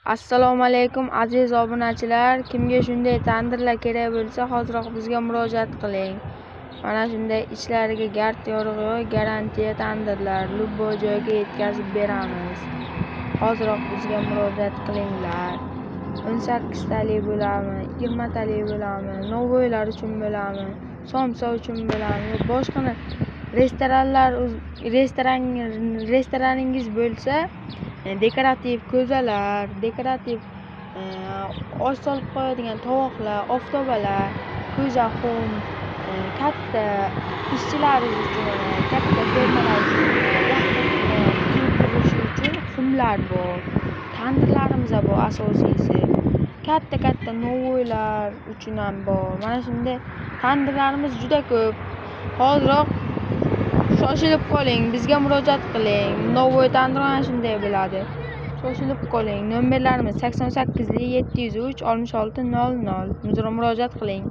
Assalomu alaykum aziz obunachilar. Kimga shunday tandirlar kerak bo'lsa, hoziroq bizga murojaat qiling. Mana shunday ichlariga gard yorug'i yo'q, garantiya tandirlar любой joyga yetkazib beramiz. Hoziroq bizga murojaat qilinglar. 18 talik bo'lami, 20 talik bo'lami, novoylar uchun bo'lami, somsa uchun bo'lami, boshqa restoraningiz bo'lsa, dekorativ ko'zalar, dekorativ osh solib qo'yadigan tovoqlar, oftobalar, ko'za xum, katta ishchilaringiz uchun, katta fermalar uchun xumlar bor. Tandirlarimiz ham bor asosiysi. Katta novoylar uchun ham bor. Mana shunday tandirlarimiz juda ko'p. Hoziroq shoshilib qoling, bizga murojaat qiling. Novoy tandir mana shunday bo'ladi. Shoshilib qoling. Nomerlarimiz 88 703 66 00. Murojaat qiling.